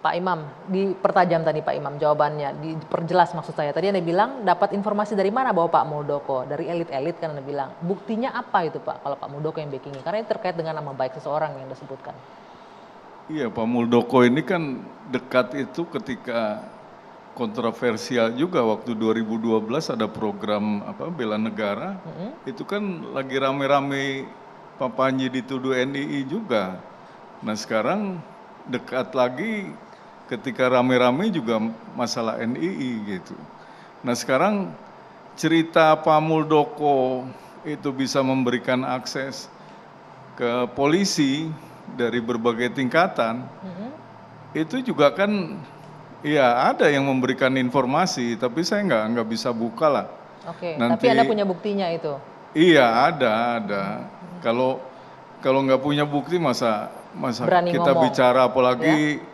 Pak Imam, dipertajam tadi Pak Imam jawabannya, diperjelas maksud saya. Tadi Anda bilang dapat informasi dari mana bahwa Pak Muldoko? Dari elit-elit kan Anda bilang. Buktinya apa itu Pak kalau Pak Muldoko yang backing-nya? Karena ini terkait dengan nama baik seseorang yang disebutkan. Iya, Pak Muldoko ini kan dekat itu ketika kontroversial juga waktu 2012 ada program bela negara. Itu kan lagi rame-rame Pak Panji dituduh NII juga. Nah sekarang dekat lagi ketika rame-rame juga masalah NII gitu. Nah sekarang cerita Pak Muldoko itu bisa memberikan akses ke polisi dari berbagai tingkatan, itu juga kan ya ada yang memberikan informasi, tapi saya nggak bisa buka lah. Oke, Nanti, tapi Anda punya buktinya itu? Iya ada. Kalau nggak punya bukti masa Berani kita ngomong, bicara, apalagi ya?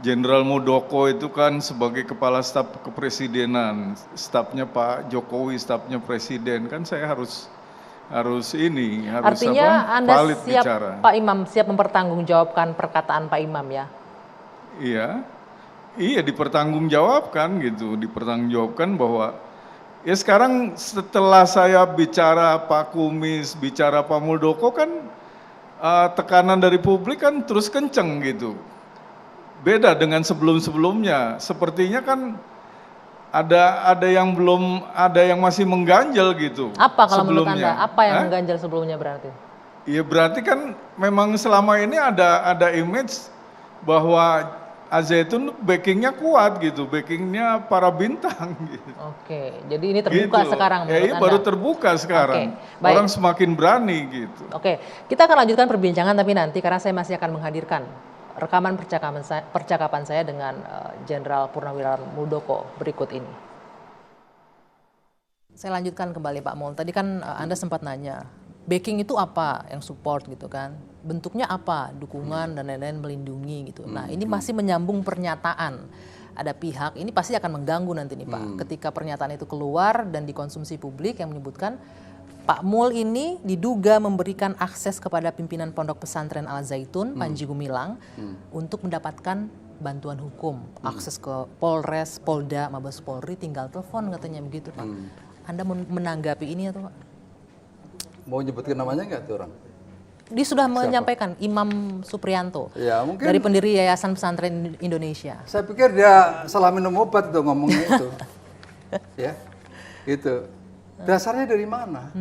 Jenderal Muldoko itu kan sebagai kepala staf kepresidenan, stafnya Pak Jokowi, stafnya presiden, kan saya harus Artinya Anda valid siap, bicara. Pak Imam, siap mempertanggungjawabkan perkataan Pak Imam ya? Iya dipertanggungjawabkan gitu, dipertanggungjawabkan bahwa ya sekarang setelah saya bicara Pak Kumis, bicara Pak Muldoko kan tekanan dari publik kan terus kenceng gitu. Beda dengan sebelum-sebelumnya, sepertinya kan ada yang belum, ada yang masih mengganjal gitu. Apa kalau menurut sebelumnya. Anda? Apa yang mengganjal sebelumnya berarti? Iya berarti kan memang selama ini ada image bahwa Al-Zaitun backingnya kuat gitu, backingnya para bintang gitu. Oke, jadi ini terbuka gitu. sekarang menurut Iya Anda? baru terbuka sekarang. Oke, baik. Orang semakin berani gitu. Oke, kita akan lanjutkan perbincangan tapi nanti karena saya masih akan menghadirkan rekaman percakapan saya dengan Jenderal Purnawirawan Muldoko berikut ini. Saya lanjutkan kembali Pak Mul. Tadi kan Anda sempat nanya, backing itu apa yang support gitu kan? Bentuknya apa? Dukungan dan lain-lain melindungi gitu. Nah ini masih menyambung pernyataan. Ada pihak, ini pasti akan mengganggu nanti nih Pak. Ketika pernyataan itu keluar dan dikonsumsi publik yang menyebutkan Pak Mul ini diduga memberikan akses kepada pimpinan Pondok Pesantren Al-Zaitun, Panji Gumilang, untuk mendapatkan bantuan hukum. Akses ke Polres, Polda, Mabes Polri, tinggal telepon katanya begitu Pak. Anda menanggapi ini atau Pak? Mau nyebutin namanya nggak tuh orang? Dia sudah menyampaikan, Imam Suprianto, ya, mungkin dari pendiri Yayasan Pesantren Indonesia. Saya pikir dia salah minum obat tuh ngomongnya itu. Ya, itu. Dasarnya dari mana?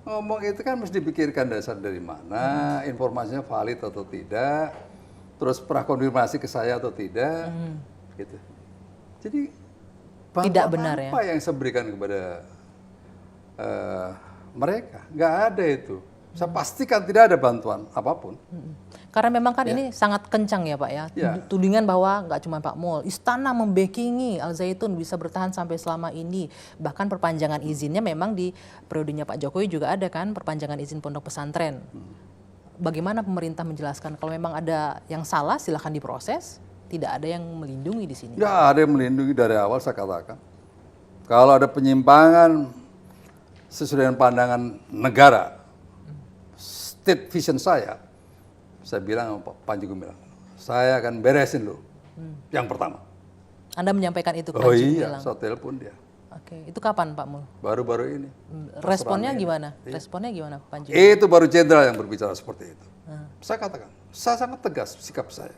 Ngomong itu kan mesti dipikirkan dasar dari mana, informasinya valid atau tidak, terus pernah konfirmasi ke saya atau tidak, gitu. Jadi Tidak benar apa yang saya berikan kepada mereka? Nggak ada itu. Saya pastikan tidak ada bantuan apapun. Karena memang kan ini sangat kencang ya Pak ya, tudingan bahwa nggak cuma Pak Mul, istana membackingi Al-Zaitun bisa bertahan sampai selama ini. Bahkan perpanjangan izinnya memang di periodenya Pak Jokowi juga ada kan, perpanjangan izin pondok pesantren. Bagaimana pemerintah menjelaskan kalau memang ada yang salah silahkan diproses, tidak ada yang melindungi di sini? Ya ada yang melindungi dari awal saya katakan. Kalau ada penyimpangan sesuai dengan pandangan negara, state vision saya bilang sama Pak Panji Gumilang, saya akan beresin dulu. Yang pertama. Anda menyampaikan itu ke Panji Gumilang? Saya telepon dia. Oke, itu kapan Pak Mul? Baru-baru ini. Responnya gimana? Responnya gimana Panji? Itu baru jenderal yang berbicara seperti itu. Saya katakan, saya sangat tegas sikap saya.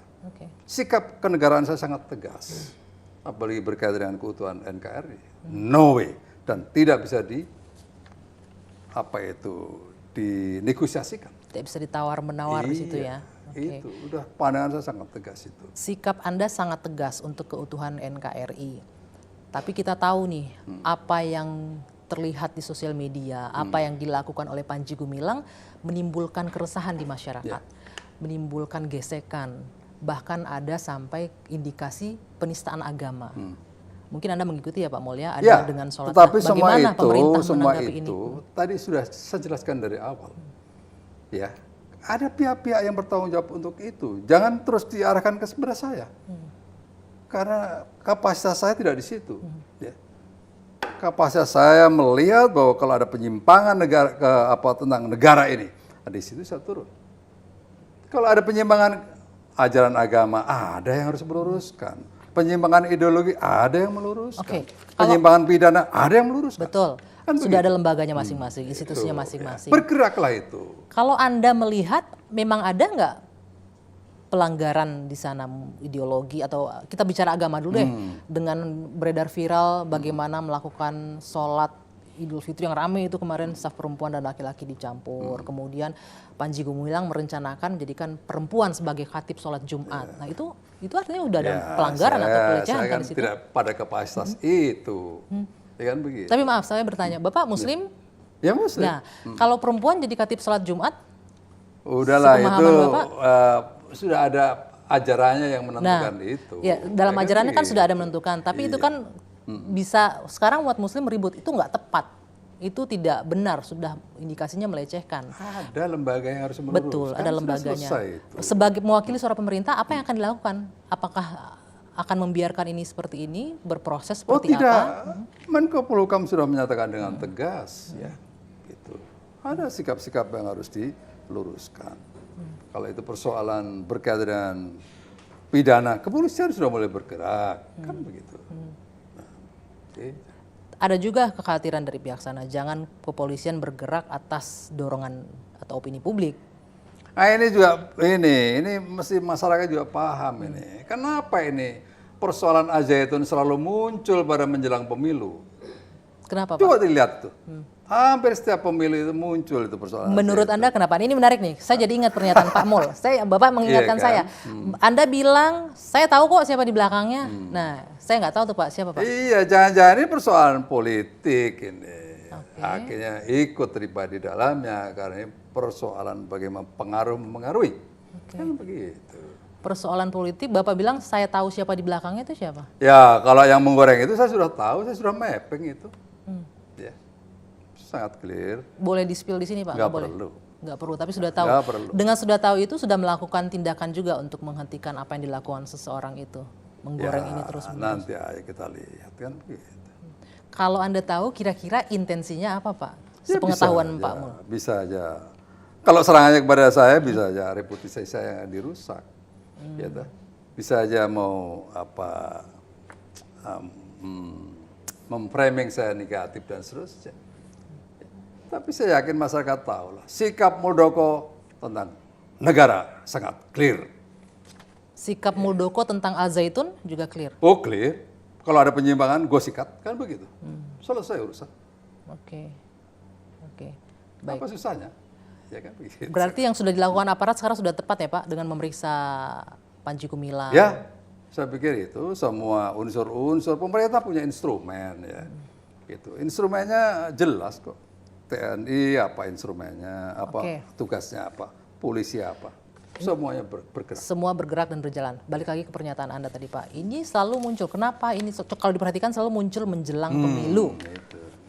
Sikap kenegaraan saya sangat tegas. Apalagi berkaitan dengan keutuhan NKRI. No way. Dan tidak bisa dinegosiasikan. Tidak bisa ditawar-menawar di situ ya. Itu udah pandangan saya sangat tegas itu. Sikap Anda sangat tegas untuk keutuhan NKRI. Tapi kita tahu nih apa yang terlihat di sosial media, apa yang dilakukan oleh Panji Gumilang menimbulkan keresahan di masyarakat, menimbulkan gesekan, bahkan ada sampai indikasi penistaan agama. Mungkin Anda mengikuti ya Pak Mulya, ada dengan sholat. Tetapi bagaimana pemerintah menanggapi ini? Tadi sudah saya jelaskan dari awal. Ya, ada pihak-pihak yang bertanggung jawab untuk itu. Jangan terus diarahkan ke sebelah saya, karena kapasitas saya tidak di situ. Ya. Kapasitas saya melihat bahwa kalau ada penyimpangan tentang negara ini, di situ saya turun. Kalau ada penyimpangan ajaran agama ada yang harus meluruskan. Penyimpangan ideologi ada yang meluruskan. Oke. Penyimpangan pidana ada yang meluruskan. Betul. Kan Sudah begitu. ada lembaganya masing-masing, institusinya masing-masing. Bergeraklah itu. Kalau Anda melihat memang ada nggak pelanggaran di sana ideologi atau kita bicara agama dulu deh, dengan beredar viral bagaimana melakukan sholat Idul Fitri yang ramai itu kemarin staf perempuan dan laki-laki dicampur. Kemudian Panji Gumilang merencanakan menjadikan perempuan sebagai khatib sholat Jumat. Nah itu artinya udah ada pelanggaran atau pelecehan saya kan di situ. tidak pada kapasitas itu. Ya kan begitu. Tapi maaf saya bertanya, Bapak Muslim? Ya Muslim. Nah kalau perempuan jadi khatib sholat Jumat, Udahlah itu sepemahaman Bapak? Sudah ada ajarannya yang menentukan itu. Ya, dalam Ya kan ajarannya kan begitu. sudah ada menentukan, tapi itu kan bisa sekarang umat muslim ribut itu nggak tepat. Itu tidak benar, sudah indikasinya melecehkan. Ada lembaga yang harus meluruskan. Betul, ada Sudah lembaganya. selesai itu. Sebagai mewakili suara pemerintah, apa yang akan dilakukan? Apakah akan membiarkan ini seperti ini, berproses Oh seperti tidak, apa? Menko Polhukam sudah menyatakan dengan tegas, ya, gitu. Ada sikap-sikap yang harus diluruskan. Kalau itu persoalan berkaitan dengan pidana, kepolisian sudah mulai bergerak, kan begitu. Nah, oke. Ada juga kekhawatiran dari pihak sana, jangan kepolisian bergerak atas dorongan atau opini publik. Nah ini juga ini mesti masyarakat juga paham ini. Kenapa ini persoalan Al-Zaitun selalu muncul pada menjelang pemilu? Kenapa Pak? Coba dilihat tuh. Hampir setiap pemilu itu muncul itu persoalan. Menurut Anda kenapa? Ini menarik nih. Saya jadi ingat pernyataan Pak Mul. Bapak mengingatkan Iya kan? saya. Anda bilang, saya tahu kok siapa di belakangnya. Nah, saya nggak tahu tuh Pak, siapa Pak? Iya, jangan-jangan ini persoalan politik ini. Akhirnya ikut terlibat di dalamnya karena ini persoalan bagaimana pengaruh mempengaruhi. Kan begitu. Persoalan politik, Bapak bilang saya tahu siapa di belakangnya itu siapa? Ya, kalau yang menggoreng itu saya sudah tahu, saya sudah mapping itu. Ya. Sangat clear. Boleh di-spill di sini Pak? Nggak boleh? perlu. Nggak perlu, tapi sudah tahu. Nggak perlu. Dengan sudah tahu itu sudah melakukan tindakan juga untuk menghentikan apa yang dilakukan seseorang itu. Menggoreng ini terus. Nanti aja kita lihat kan begitu. Kalau Anda tahu kira-kira intensinya apa Pak? Ya, Sepengetahuan bisa Pak aja, Mul. bisa aja. Kalau serangannya kepada saya bisa aja reputasi saya dirusak. Ya, toh. Bisa aja mau apa memframing saya negatif dan seterusnya. Tapi saya yakin masyarakat tahu lah. Sikap Muldoko tentang negara sangat clear. Sikap Muldoko tentang Al-Zaitun juga clear. Oh clear. Kalau ada penyimpangan, gue sikat. Kan begitu. Selesai urusan. Oke. Baik. Apa susahnya? Ya kan begitu. Berarti yang sudah dilakukan aparat sekarang sudah tepat ya Pak dengan memeriksa Panji Gumilang. Ya, saya pikir itu semua unsur-unsur pemerintah punya instrumen ya. Gitu. Instrumennya jelas kok. TNI apa instrumennya, apa tugasnya apa, polisi apa. Semuanya bergerak. Semua bergerak dan berjalan. Balik lagi ke pernyataan Anda tadi Pak. Ini selalu muncul. Kenapa ini kalau diperhatikan selalu muncul menjelang pemilu?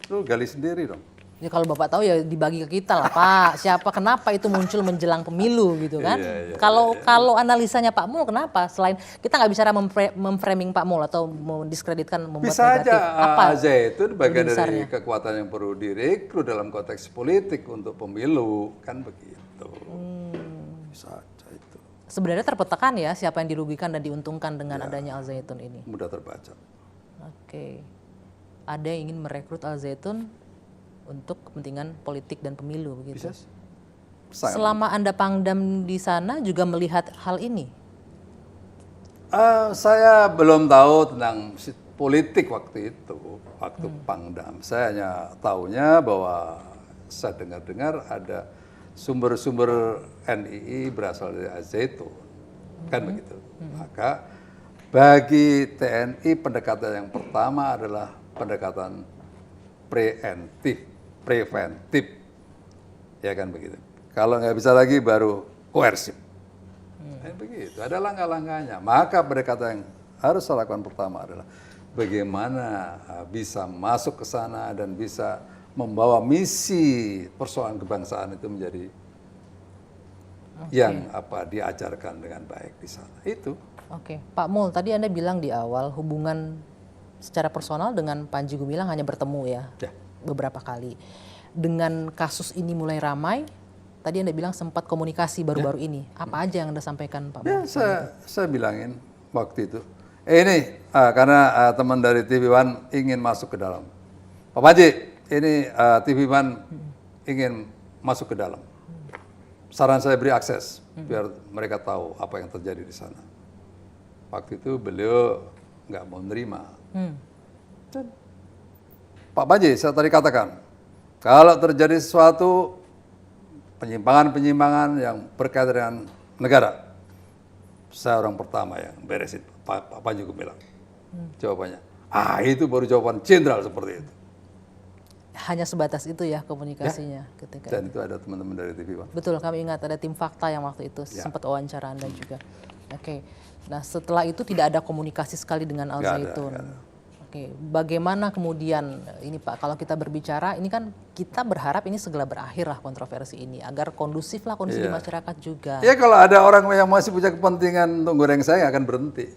Itu gali sendiri dong. Ya kalau Bapak tahu ya dibagi ke kita lah Pak. Siapa kenapa itu muncul menjelang pemilu gitu kan? Kalau analisanya Pak Mul kenapa? Selain kita nggak bicara memframing Pak Mul atau mendiskreditkan membuat Bisa negatif. aja Al-Zaitun bagian dari besarnya? kekuatan yang perlu direkrut dalam konteks politik untuk pemilu kan begitu. Bisa aja itu. Sebenarnya terpetakan ya siapa yang dirugikan dan diuntungkan dengan adanya Al-Zaitun ini. Mudah terbaca. Oke. Ada yang ingin merekrut Al-Zaitun untuk kepentingan politik dan pemilu begitu. Bisa. Sangat. Selama Anda pangdam di sana juga melihat hal ini? Saya belum tahu tentang politik waktu itu, waktu Pangdam. Saya hanya tahunya bahwa saya dengar-dengar ada sumber-sumber NII berasal dari Al-Zaitun, kan begitu. Maka bagi TNI pendekatan yang pertama adalah pendekatan preventif, ya kan begitu. Kalau nggak bisa lagi baru koersif. Begitu, ada langkah-langkahnya. Maka pendekatan yang harus saya lakukan pertama adalah bagaimana bisa masuk ke sana dan bisa membawa misi persoalan kebangsaan itu menjadi yang diajarkan dengan baik di sana. Itu. Oke, Pak Mul, tadi Anda bilang di awal hubungan secara personal dengan Panji Gumilang hanya bertemu ya, beberapa kali. Dengan kasus ini mulai ramai, Tadi Anda bilang sempat komunikasi baru-baru ini. Apa aja yang Anda sampaikan Pak Ya, Mul? saya bilangin waktu itu. Ini karena teman dari TV One ingin masuk ke dalam. Pak Panji, ini TV One ingin masuk ke dalam. Saran saya beri akses biar mereka tahu apa yang terjadi di sana. Waktu itu beliau nggak mau nerima. Dan Pak Panji, saya tadi katakan, kalau terjadi sesuatu penyimpangan-penyimpangan yang berkaitan dengan negara, saya orang pertama yang beresin. Pak Panji bilang jawabannya. Itu baru jawaban jenderal seperti itu. Hanya sebatas itu ya komunikasinya ketika Dan itu ada teman-teman dari TV One. Betul, kami ingat ada tim fakta yang waktu itu sempat wawancara Anda juga. Oke. Nah, setelah itu tidak ada komunikasi sekali dengan Al Zaitun. Nggak ada. Oke, bagaimana kemudian ini Pak, kalau kita berbicara, ini kan kita berharap ini segera berakhir lah kontroversi ini, agar kondusif lah kondisi di masyarakat juga. Ya kalau ada orang yang masih punya kepentingan untuk goreng saya akan berhenti.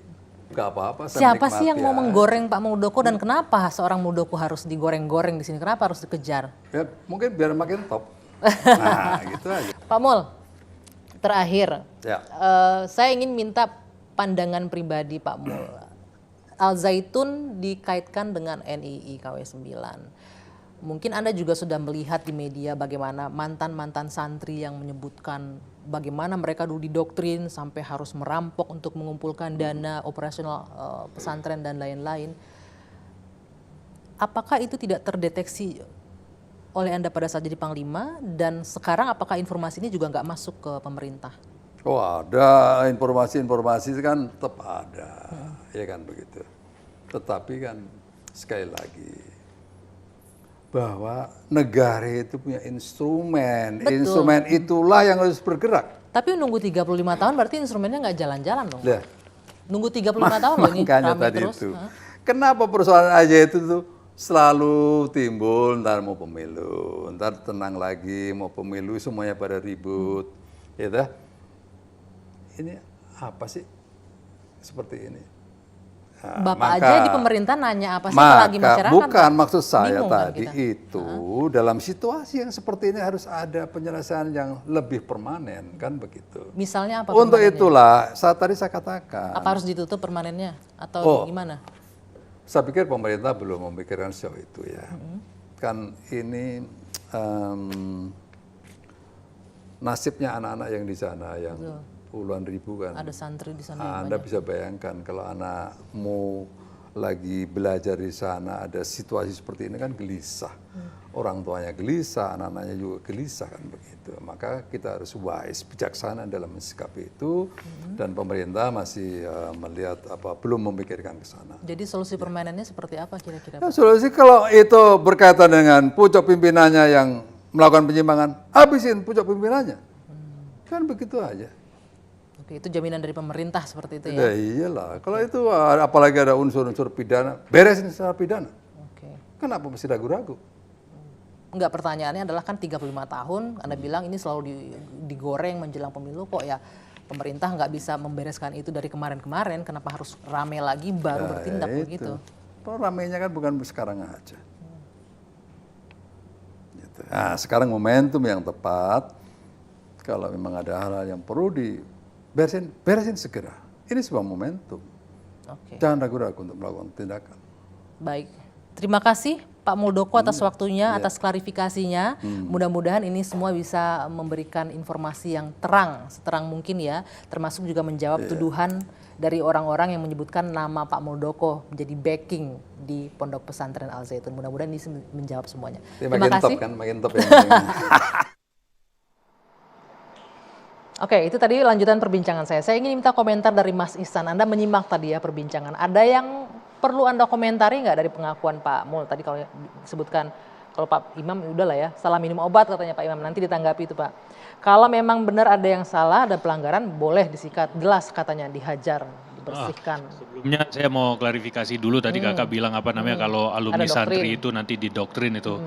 Gak apa-apa. Siapa sih yang mau menggoreng Pak Muldoko dan kenapa seorang Muldoko harus digoreng-goreng di sini? Kenapa harus dikejar? Ya mungkin biar makin top. Nah gitu aja. Pak Mul, terakhir, Ya. saya ingin minta pandangan pribadi Pak Mul. Al Zaitun dikaitkan dengan NII KW9. Mungkin Anda juga sudah melihat di media bagaimana mantan-mantan santri yang menyebutkan bagaimana mereka dulu didoktrin sampai harus merampok untuk mengumpulkan dana operasional pesantren dan lain-lain. Apakah itu tidak terdeteksi oleh Anda pada saat jadi Panglima, dan sekarang apakah informasi ini juga nggak masuk ke pemerintah? Oh ada informasi-informasi kan tetap ada, ya kan begitu. Tetapi kan sekali lagi bahwa negara itu punya instrumen, Betul. instrumen itulah yang harus bergerak. Tapi nunggu 35 tahun berarti instrumennya nggak jalan-jalan dong? Lihat. Nunggu 35 tahun loh ini Makanya rame tadi terus. itu. Kenapa persoalan aja itu tuh selalu timbul, ntar mau pemilu, ntar tenang lagi, mau pemilu semuanya pada ribut, ya. Ini apa sih seperti ini? Nah, Bapak aja di pemerintah nanya apa sih lagi masyarakat? Bukan maksud saya Bingung kan tadi kita? itu dalam situasi yang seperti ini harus ada penyelesaian yang lebih permanen kan begitu. Misalnya apa? Untuk permanennya? itulah tadi saya katakan. Apa harus ditutup permanennya atau gimana? Saya pikir pemerintah belum memikirkan sejauh itu ya. Kan ini nasibnya anak-anak yang di sana yang puluhan ribu kan. Ada santri di sana yang Anda bisa bayangkan kalau anakmu lagi belajar di sana ada situasi seperti ini kan gelisah. Orang tuanya gelisah, anak-anaknya juga gelisah kan begitu. Maka kita harus wise, bijaksana dalam mensikapi itu dan pemerintah masih melihat belum memikirkan ke sana. Jadi solusi permanennya seperti apa kira-kira? Ya, solusi kalau itu berkaitan dengan pucuk pimpinannya yang melakukan penyimpangan, habisin pucuk pimpinannya. Kan begitu aja. Oke, itu jaminan dari pemerintah seperti itu ya? Ya iyalah, kalau itu apalagi ada unsur-unsur pidana, beresin secara pidana. Oke. Kenapa mesti ragu-ragu? Enggak, pertanyaannya adalah kan 35 tahun, Anda bilang ini selalu digoreng menjelang pemilu, kok ya pemerintah nggak bisa membereskan itu dari kemarin-kemarin, kenapa harus rame lagi baru bertindak begitu? Ramainya kan bukan sekarang aja. Gitu. Nah, sekarang momentum yang tepat, kalau memang ada hal-hal yang perlu beresin segera. Ini sebuah momentum. Oke. Jangan ragu-ragu untuk melakukan tindakan. Baik, terima kasih Pak Muldoko atas waktunya, atas klarifikasinya. Mudah-mudahan ini semua bisa memberikan informasi yang terang, seterang mungkin ya, termasuk juga menjawab tuduhan dari orang-orang yang menyebutkan nama Pak Muldoko menjadi backing di Pondok Pesantren Al Zaitun. Mudah-mudahan ini menjawab semuanya. Terima kasih. Makin top yang penting. Oke, itu tadi lanjutan perbincangan saya. Saya ingin minta komentar dari Mas Ihsan. Anda menyimak tadi ya perbincangan. Ada yang perlu Anda komentari nggak dari pengakuan Pak Mul? Tadi kalau disebutkan, kalau Pak Imam udahlah ya, salah minum obat katanya Pak Imam. Nanti ditanggapi itu Pak. Kalau memang benar ada yang salah, ada pelanggaran, boleh disikat. Jelas katanya, dihajar, dibersihkan. Sebelumnya saya mau klarifikasi dulu tadi kakak bilang apa namanya kalau alumni santri itu nanti didoktrin itu.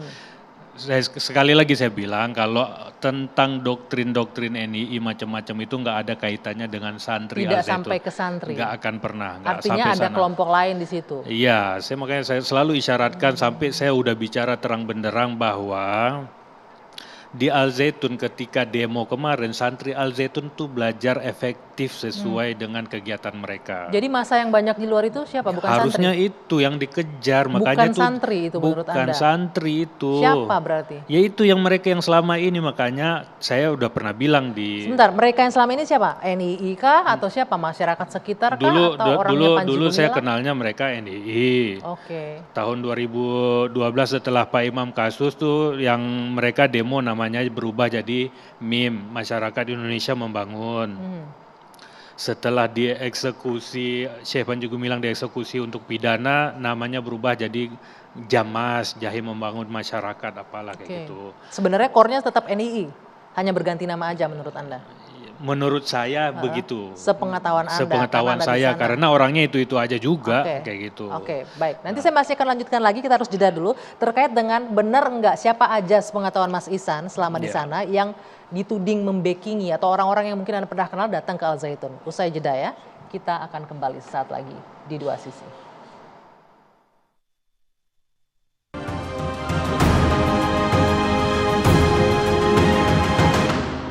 Sekali lagi saya bilang kalau tentang doktrin-doktrin NII macam-macam itu nggak ada kaitannya dengan santri. Tidak sampai ke santri. Nggak akan pernah. Nggak Artinya sampai ada sana. kelompok lain di situ. Iya, makanya saya selalu isyaratkan sampai saya udah bicara terang benderang bahwa di Al Zaitun ketika demo kemarin, santri Al Zaitun tuh belajar efektif sesuai dengan kegiatan mereka. Jadi masa yang banyak di luar itu siapa? Bukan Harusnya santri? itu yang dikejar, Bukan makanya tuh santri itu menurut bukan Anda? santri itu. Siapa berarti? Ya itu yang mereka yang selama ini, makanya saya udah pernah bilang di Sebentar, mereka yang selama ini siapa? NII kah atau siapa? Masyarakat sekitar kah atau orangnya Panji dulu saya Gumilang? kenalnya mereka NII. Oke. Tahun 2012 setelah Pak Imam kasus tuh yang mereka demo namanya berubah jadi MIM, Masyarakat Indonesia Membangun. Setelah dieksekusi, Syekh Panji Gumilang dieksekusi untuk pidana, namanya berubah jadi Jamas, Jahim Membangun Masyarakat, apalah kayak gitu. Sebenarnya core-nya tetap NII, hanya berganti nama aja menurut Anda? Menurut saya begitu. Sepengetahuan Anda. Sepengetahuan karena Anda di saya, sana. karena orangnya itu aja juga, Oke. kayak gitu. Oke, baik. Nanti saya masih akan lanjutkan lagi, kita harus jeda dulu. Terkait dengan benar enggak siapa aja sepengetahuan Mas Ihsan selama di sana yang dituding membackingi atau orang-orang yang mungkin Anda pernah kenal datang ke Al Zaitun. Usai jeda ya, kita akan kembali saat lagi di Dua Sisi.